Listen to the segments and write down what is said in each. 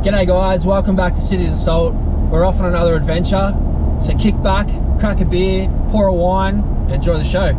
G'day guys, welcome back to City to Salt. We're off on another adventure, so kick back, crack a beer, pour a wine, and enjoy the show.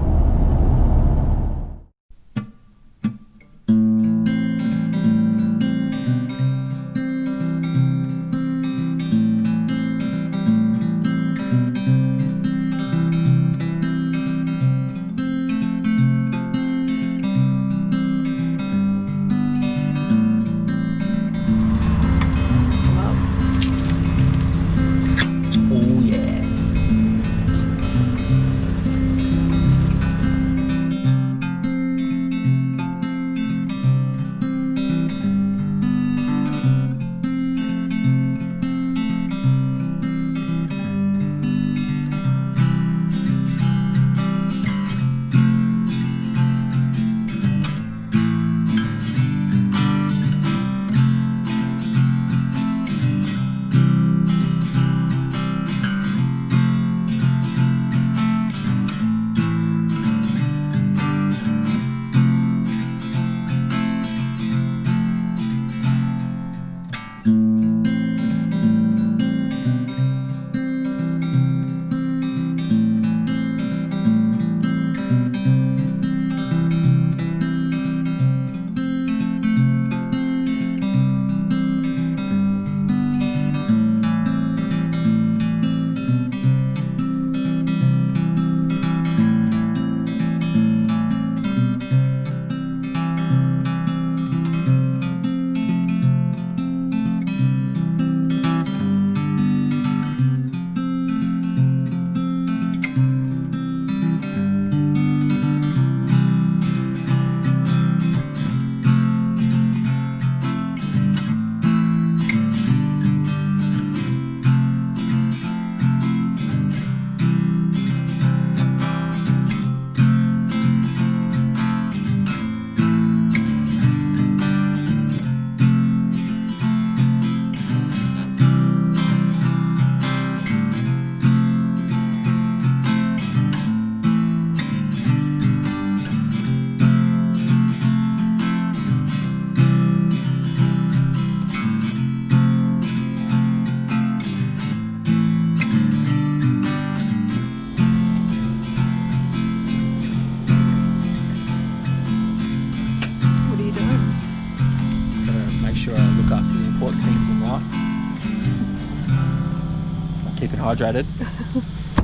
Keep it hydrated.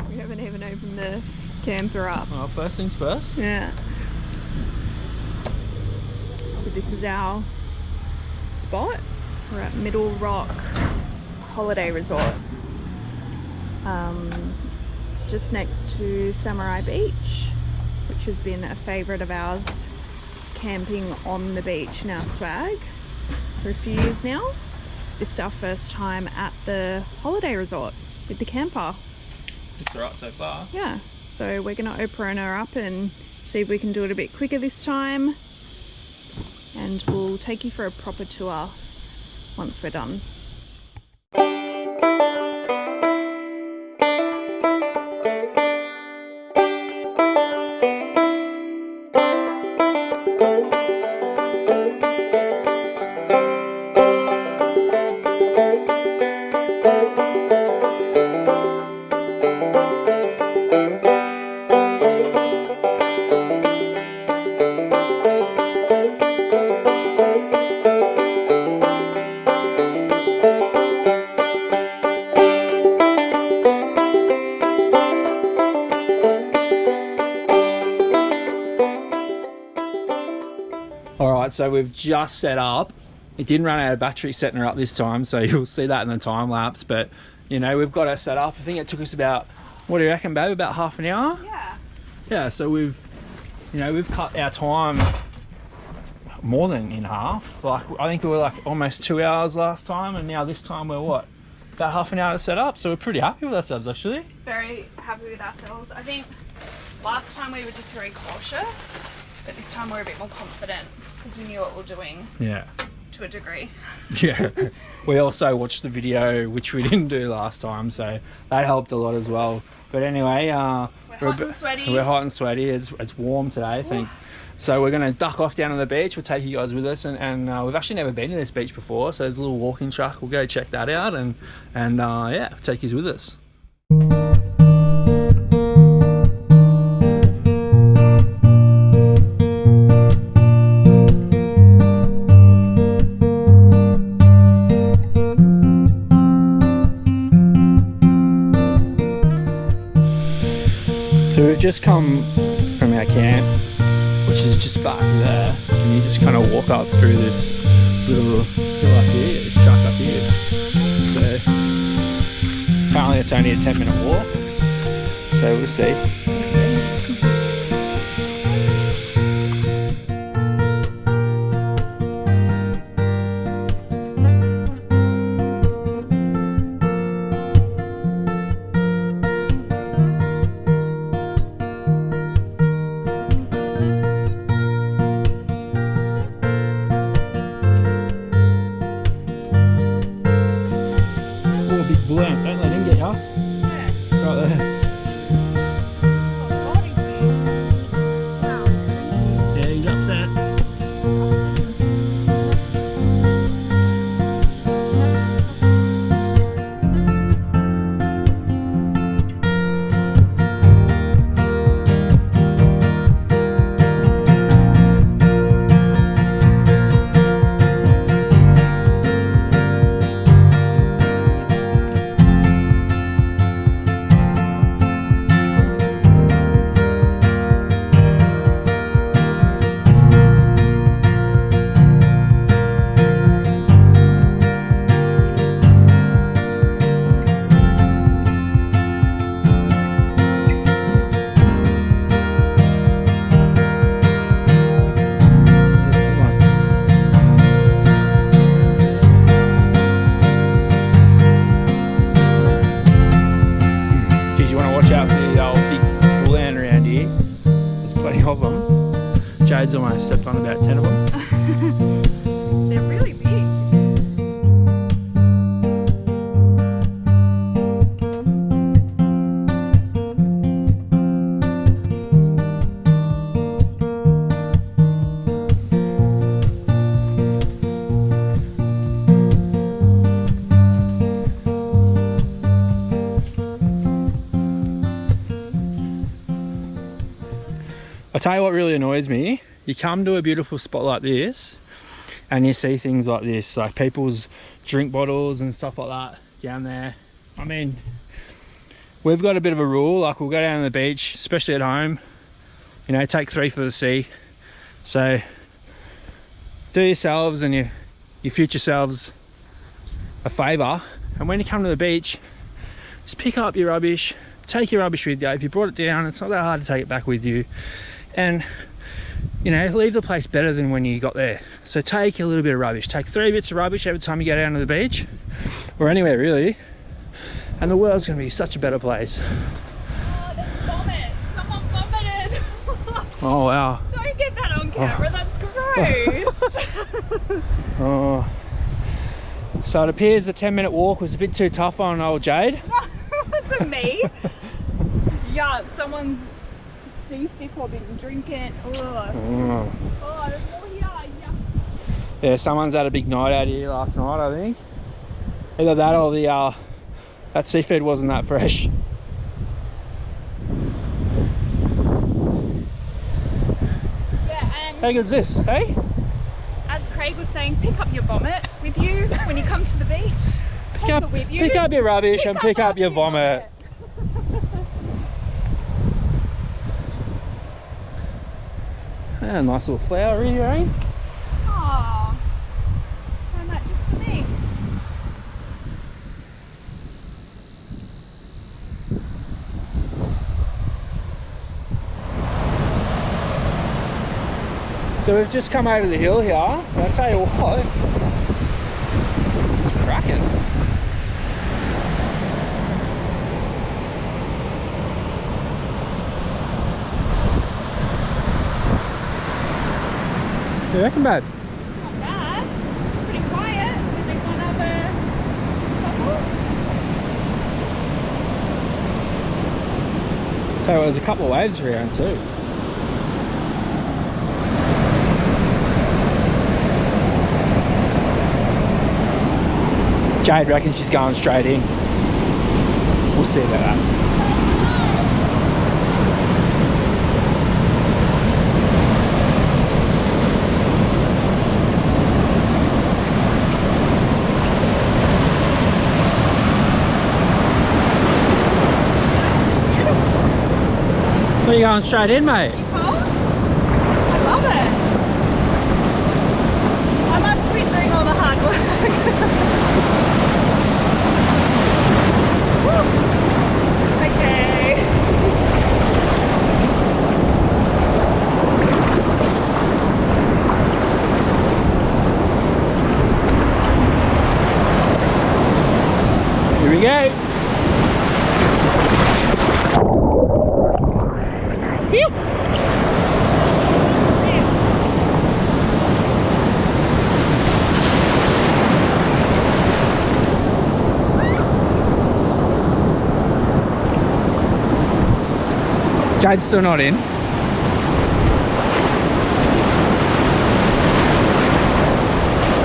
We haven't even opened the camper up. Well, first things first. Yeah. So this is our spot. We're at Middle Rock Holiday Resort. It's just next to Samurai Beach, which has been a favourite of ours, camping on the beach in our swag for a few years now. This is our first time at the holiday resort with the camper. It's alright so far. Yeah, so we're going to open her up and see if we can do it a bit quicker this time, and we'll take you for a proper tour once we're done. Alright, so we've just set up. It didn't run out of battery setting her up this time, so you'll see that in the time lapse, but you know, we've got her set up. I think it took us about, what do you reckon, babe, about half an hour? Yeah. Yeah, so we've cut our time more than in half. Like, I think we were like almost 2 hours last time, and now this time we're what, about half an hour to set up, so we're pretty happy with ourselves actually. Very happy with ourselves. I think last time we were just very cautious, but this time we're a bit more confident because we knew what we were doing. Yeah. To a degree. Yeah. We also watched the video, which we didn't do last time, so that helped a lot as well. But anyway, we're hot and sweaty. We're hot and sweaty. It's warm today. So we're going to duck off down on the beach. We'll take you guys with us, and we've actually never been to this beach before, so there's a little walking track. We'll go check that out, and yeah, take you with us. So we've just come from our camp, which is just back there, and you just kind of walk up through this little hill up here, this track up here. So apparently it's only a 10-minute walk, so we'll see. Big blue ant, don't let him get ya. Yeah. Right there. Oh, God, he's big. Wow. Yeah, he's upset. Of them. Jade's almost stepped on about 10 of them. They're really big. I'll tell you what really annoys me. You come to a beautiful spot like this and you see things like this, like people's drink bottles and stuff like that down there. I mean, we've got a bit of a rule, like we'll go down to the beach, especially at home, you know, take 3 for the sea. So do yourselves and your future selves a favour, and when you come to the beach, just pick up your rubbish, take your rubbish with you. If you brought it down, it's not that hard to take it back with you. And, you know, leave the place better than when you got there. So take a little bit of rubbish. Take 3 bits of rubbish every time you go down to the beach, or anywhere really, and the world's going to be such a better place. Oh, there's vomit. Someone vomited. Oh, wow. Don't get that on camera. That's gross. Oh. So it appears the 10-minute walk was a bit too tough on old Jade. It wasn't me. Yeah, someone's seasick or been drinking. Oh, there's more here. Yeah, someone's had a big night out here last night, I think. Either that or the that seafood wasn't that fresh. Yeah, and how good's this, hey? as Craig was saying, pick up your vomit with you when you come to the beach. Take it with you. Pick up your rubbish and pick up your vomit. Yeah, nice little flower here, eh? Aww. Find that just for me. So we've just come over the hill here, and I'll tell you what, it's cracking. What do you reckon, babe? Not bad. Pretty quiet. I think one other couple. So there's a couple of waves around too. Jade reckons she's going straight in. We'll see about that. Where are you going straight in, mate? You cold? I love it. I must be doing all the hard work. Okay. Here we go. Jade's still not in. I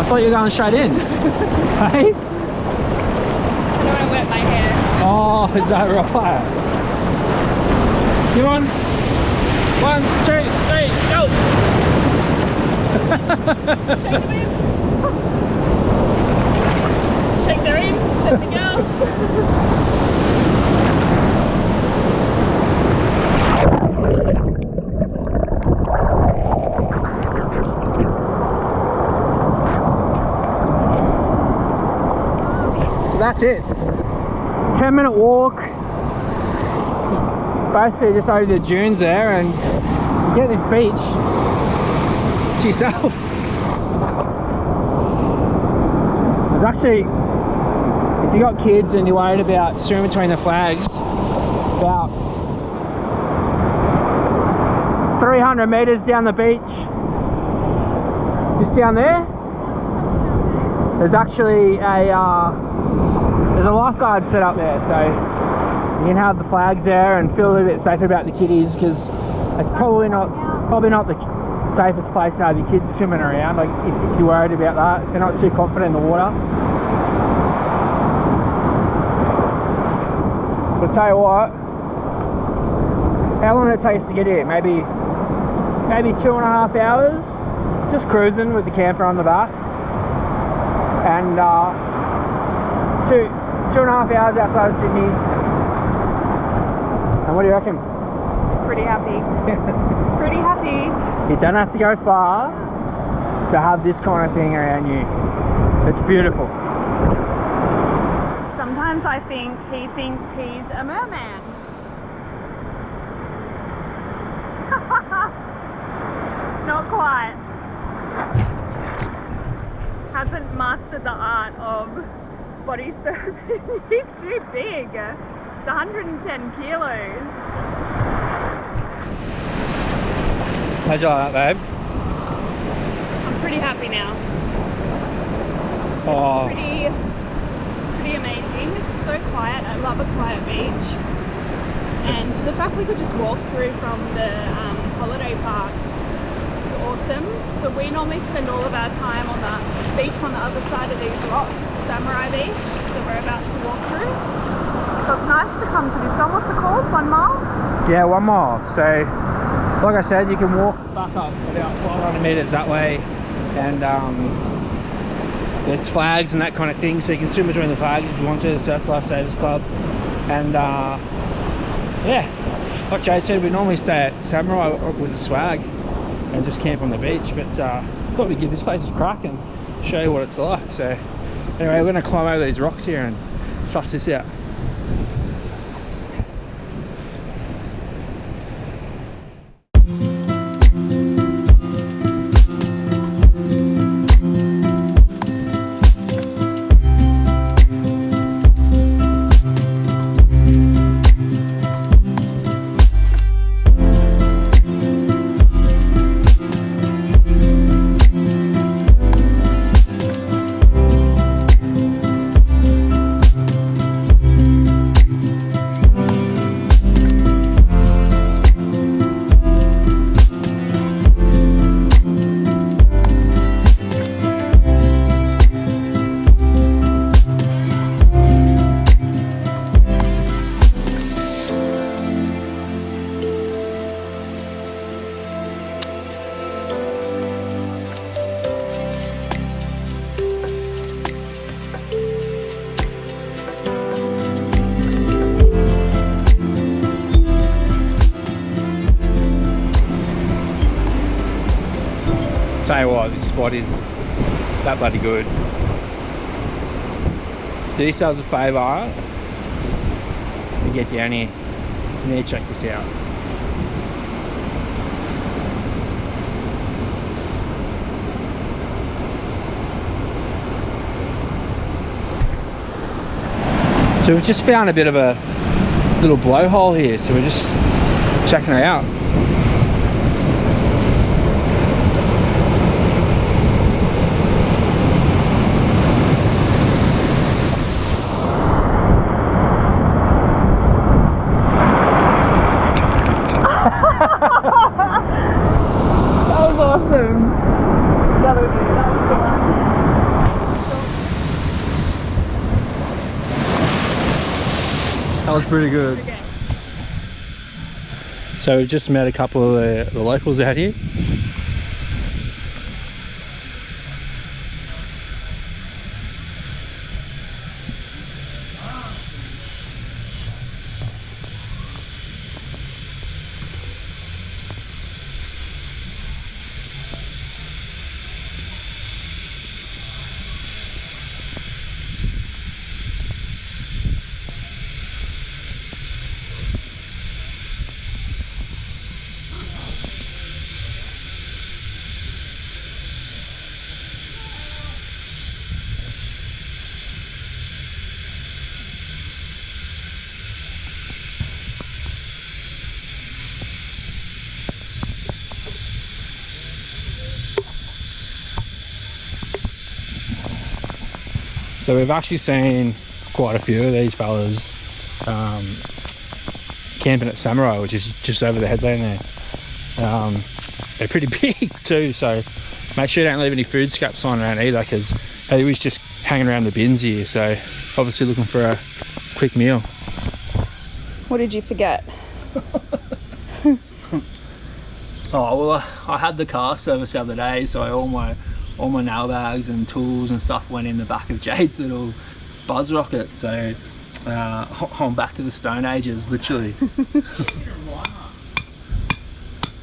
thought you were going straight in. Hey? I don't want to wet my hair. Oh, is that right? Come on. 1, 2, 3, go! Check them in. Check they're in. Check the girls. So that's it. 10-minute walk. Basically just over the dunes there, and you get this beach to yourself. There's actually, if you got kids and you're worried about swimming between the flags, about 300 meters down the beach, just down there, there's actually there's a lifeguard set up there, so you can have the flags there and feel a little bit safer about the kiddies, because it's probably not the safest place to have your kids swimming around, like if you're worried about that, if they're not too confident in the water. But I'll tell you what, how long it takes to get here? Maybe 2.5 hours, just cruising with the camper on the back, and 2.5 hours outside of Sydney. And what do you reckon? Pretty happy. Pretty happy. You don't have to go far to have this kind of thing around you. It's beautiful. Sometimes I think he thinks he's a merman. Not quite. Hasn't mastered the art of body surfing. He's too big. It's 110 kilos. How'd you like that, babe? I'm pretty happy now. Oh, Pretty amazing. It's so quiet. I love a quiet beach. And the fact we could just walk through from the holiday park is awesome. So we normally spend all of our time on the beach on the other side of these rocks, Samurai Beach, that we're about to walk through. So it's nice to come to this one. What's it called? 1 mile? yeah, 1 mile. So, like I said, you can walk back up about 400 meters that way, and there's flags and that kind of thing, so you can swim between the flags if you want to, the Surf Lifesavers Club. And yeah, like Jay said, we normally stay at Samurai with the swag and just camp on the beach, but thought we'd give this place a crack and show you what it's like. So anyway, we're going to climb over these rocks here and suss this out. you what, this spot is that bloody good. Do yourselves a favour and get down here. You need to check this out. So we've just found a bit of a little blowhole here, so we're just checking it out. That was awesome. That was fun. That was pretty good. Okay. So we've just met a couple of the locals out here. So we've actually seen quite a few of these fellas camping at Samurai, which is just over the headland there. They're pretty big too, so make sure you don't leave any food scraps on around either, because he was just hanging around the bins here, so obviously looking for a quick meal. What did you forget? Oh well, I had the car service the other day, so all my nail bags and tools and stuff went in the back of Jade's little buzz rocket. So I'm back to the Stone Ages, literally.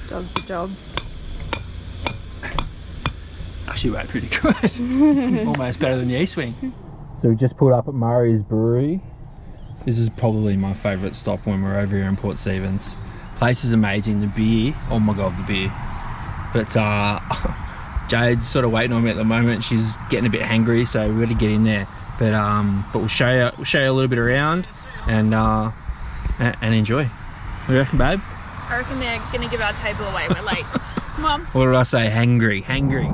Does the job. Actually went pretty good. Almost better than the E-Swing. So we just pulled up at Murray's Brewery. This is probably my favourite stop when we're over here in Port Stephens. Place is amazing. The beer, oh my god, the beer. But Jade's sort of waiting on me at the moment. She's getting a bit hangry, so we've got to get in there. But we'll show you a little bit around and enjoy. What do you reckon, babe? I reckon they're gonna give our table away. We're late. Come on. What did I say? Hangry, hangry.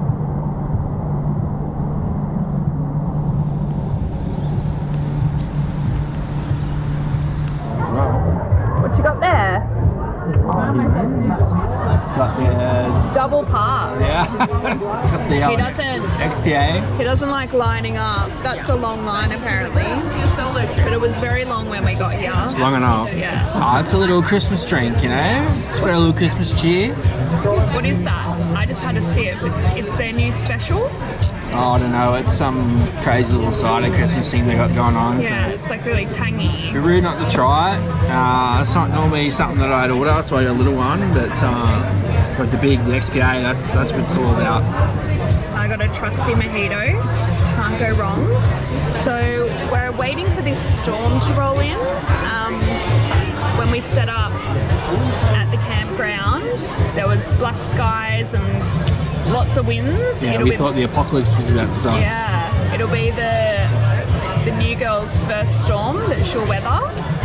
What you got there? It's got the Double park. yeah. Got the He doesn't. XPA. He doesn't like lining up. That's a long line apparently. But it was very long when we got here. It's long enough. Yeah. Oh, it's a little Christmas drink, you know. Spread a little Christmas cheer. What is that? I just had a sip. It's their new special. Oh, I don't know. It's some crazy little cider Christmas thing they got going on. Yeah, So it's like really tangy. it'd be rude not to try it. It's not normally something that I'd order, so I got a little one. But the XPA, that's what it's all about. I got a trusty mojito. Can't go wrong. So we're waiting for this storm to roll in. When we set up at the campground, there was black skies and lots of winds. Yeah, we thought the apocalypse was about to start. Yeah, it'll be the new girl's first storm that she'll weather.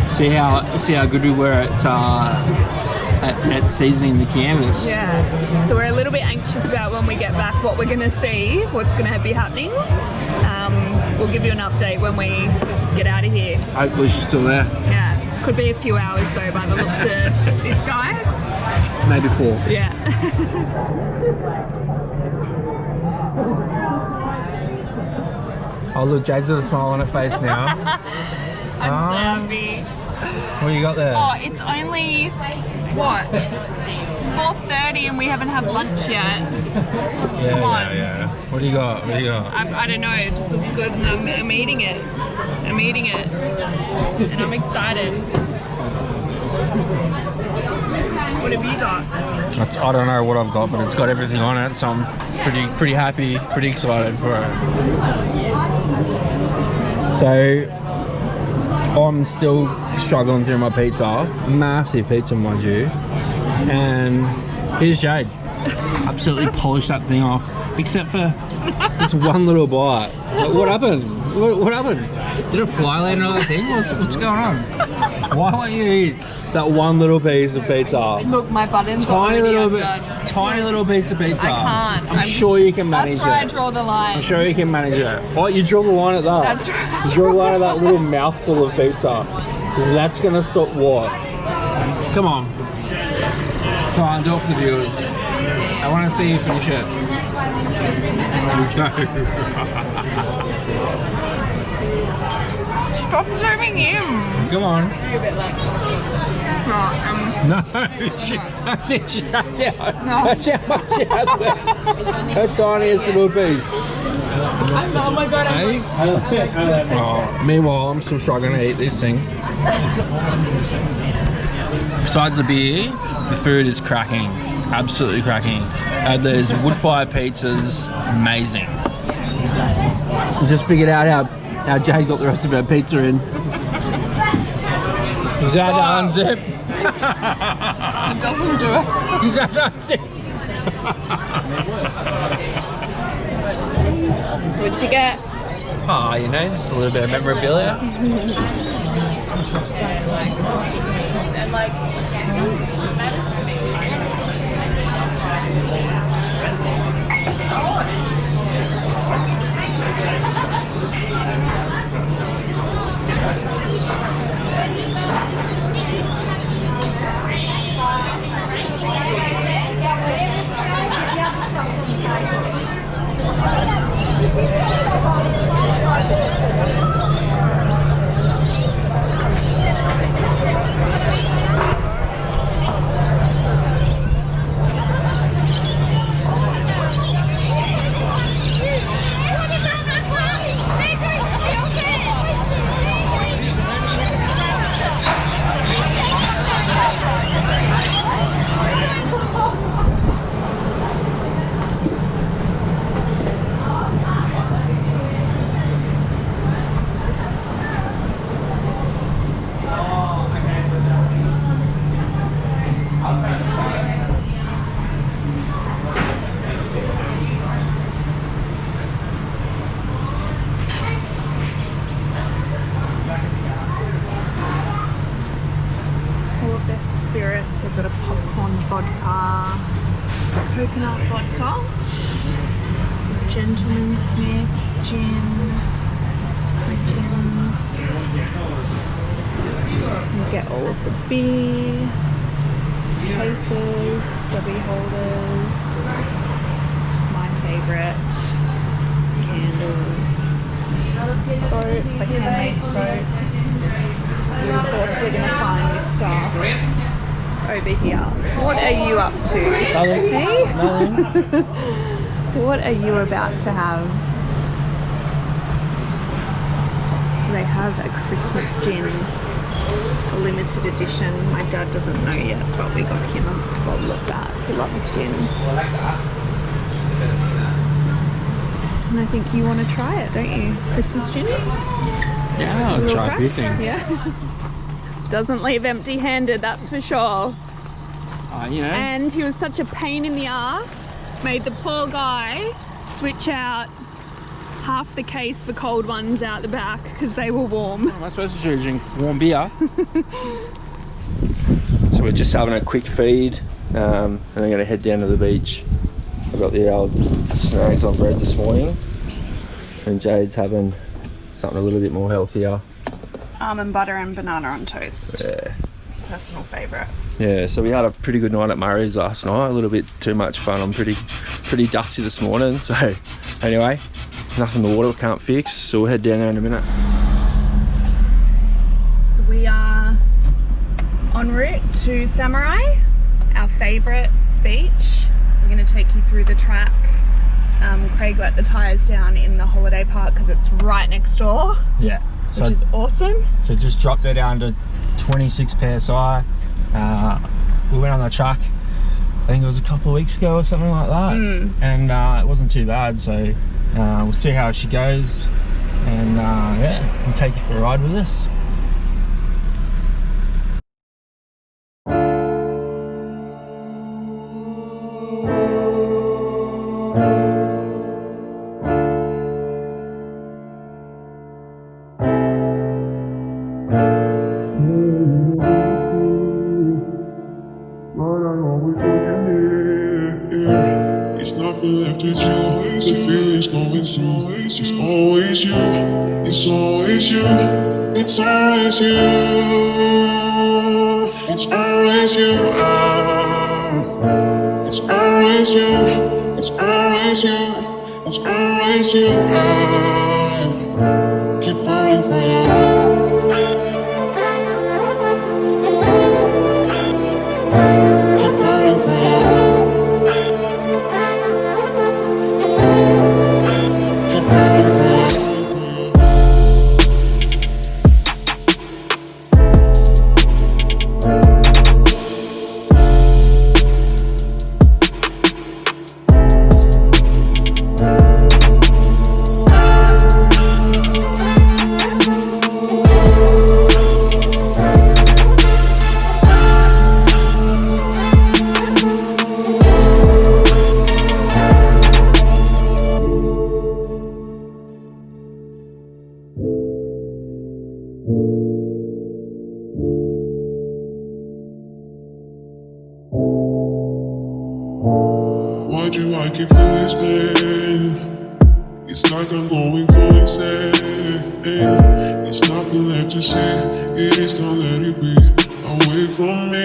See how good we were at seasoning the canvas. Yeah, so we're a little bit anxious about when we get back what we're going to see, what's going to be happening. We'll give you an update when we get out of here. Hopefully she's still there. Yeah, could be a few hours though by the looks of this guy. Maybe 4. Yeah. Oh look, Jade's got a smile on her face now. I'm so happy. What do you got there? Oh, it's only, what, 4:30 and we haven't had lunch yet. Yeah, come on. yeah. What do you got? I don't know, it just looks good and I'm eating it. And I'm excited. What have you got? I don't know what I've got, but it's got everything on it, so I'm pretty happy, pretty excited for it. So I'm still struggling through my pizza, massive pizza mind you, and here's Jade. Absolutely polished that thing off, except for this one little bite. What happened? What happened? Did it fly land on that thing? What's going on? Why won't you eat that one little piece of pizza? Look, my buttons are Tiny already little bit, undone. tiny little piece of pizza. I can't. I'm sure you can manage That's where I it. draw the line. I'm sure you can manage it. Oh, you draw the line at that. That's right. You draw the line at that little mouthful of pizza. That's gonna stop what? Come on. Come on, do it for the viewers. I want to see you finish it. Stop zooming in. Come on. No, No, that's it. She tapped out. No. That's how much she had left. Her tiniest little piece. oh my god, Hey? Oh, meanwhile, I'm still struggling to eat this thing. Besides the beer, the food is cracking. Absolutely cracking. There's wood fire pizzas, amazing. Just figured out how Jade got the rest of her pizza in. Is that unzip? It doesn't do it. Is that unzip? What'd you get? Oh, you know, just a little bit of memorabilia. Spirits. They've got a popcorn vodka, coconut vodka, Gentleman Smith gin, gins. You get all of the beer, cases, stubby holders. This is my favourite. Candles, soaps, like handmade soaps. And of course we're going to find this stuff over here. What are you up to? Nothing. Hey? Nothing. What are you about to have? So they have a Christmas gin, a limited edition. My dad doesn't know yet, but we got him a bottle of that. He loves gin. And I think you want to try it, don't you? Christmas gin? Yeah, I'll try a few things. Yeah. Doesn't leave empty-handed, that's for sure. You know. And he was such a pain in the ass, made the poor guy switch out half the case for cold ones out the back because they were warm. What am I supposed to do? Drink warm beer? So we're just having a quick feed, and I'm going to head down to the beach. I got the old snags on bread this morning, and Jade's having something a little bit more healthier. Almond butter and banana on toast. Yeah. Personal favourite. Yeah, so we had a pretty good night at Murray's last night. A little bit too much fun. I'm pretty dusty this morning. So anyway, nothing the water can't fix. So we'll head down there in a minute. So we are en route to Samurai, our favourite beach. We're going to take you through the track. Craig let the tyres down in the holiday park because it's right next door. Yeah. Which is awesome. So just dropped her down to 26 psi. We went on the truck, I think it was a couple of weeks ago or something like that, and it wasn't too bad, so we'll see how she goes, and yeah, we'll take you for a ride with us. It's nothing left with you. The feeling's going through. It's always you. It's always you. It's always you. It's always you. It's always you. It's always you. It's always you. Keep falling for you. Keep falling for you. Keep falling for you. Why do I keep feeling this pain? It's like I'm going for insane. It's nothing left to say. It is time, let it be. Away from me,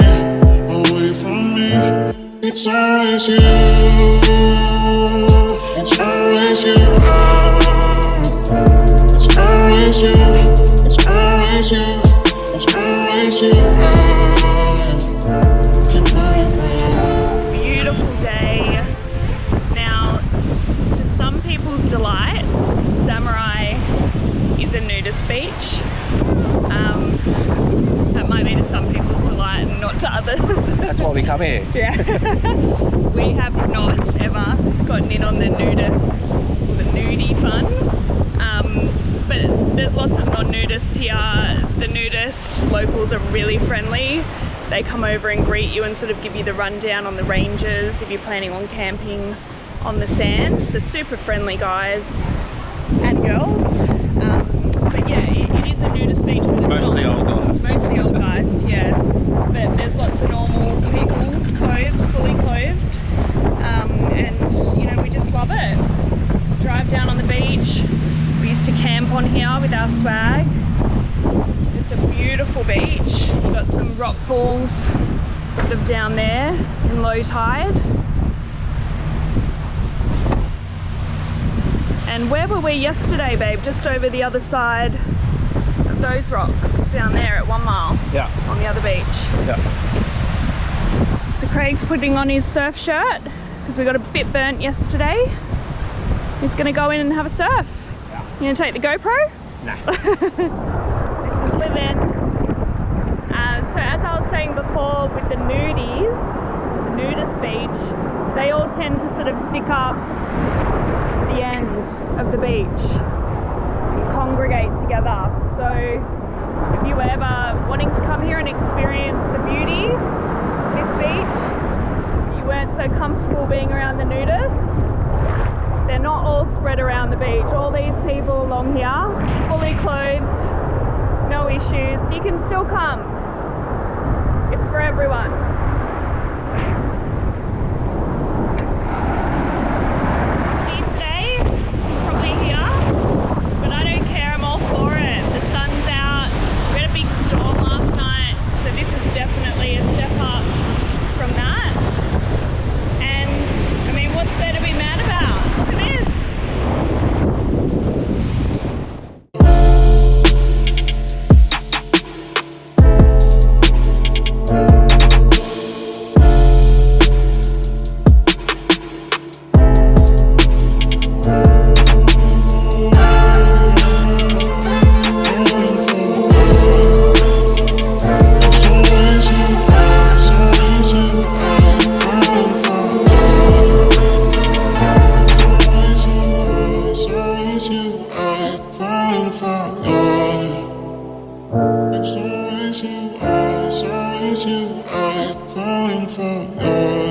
away from me. It's always you. It's always you. It's always you. It's always you. It's always you. Keep falling for you. Beautiful day. Now, to some people's delight, Samurai is a nudist beach. That might be to some people's delight and not to others. That's why we come here. Yeah. We have not ever gotten in on the nudist or the nudie fun. But there's lots of non-nudists here. The nudist locals are really friendly. They come over and greet you and sort of give you the rundown on the ranges if you're planning on camping on the sand. So super friendly guys and girls. But yeah, it is a nudist beach. But it's Mostly not. old guys. Mostly old guys, yeah. But there's lots of normal people, clothed, fully clothed. And you know, we just love it. Drive down on the beach. We used to camp on here with our swag. It's a beautiful beach. You've got some rock pools sort of down there in low tide. And where were we yesterday, babe? Just over the other side of those rocks down there at 1 mile. Yeah. On the other beach. Yeah. So Craig's putting on his surf shirt because we got a bit burnt yesterday. He's gonna go in and have a surf. Yeah. You gonna take the GoPro? Nah. This is living. So as I was saying before with the nudies, the nudist beach, they all tend to sort of stick up the end of the beach and congregate together. So if you were ever wanting to come here and experience the beauty of this beach, you weren't so comfortable being around the nudists, they're not all spread around the beach. All these people along here, fully clothed, no issues. You can still come. It's for everyone. Today, probably here, but I don't care. I'm all for it. The sun's out. We had a big storm last night, so this is definitely a step up from that. And I mean, what's there to be mad about? Look at this. it's always you. I'm falling for your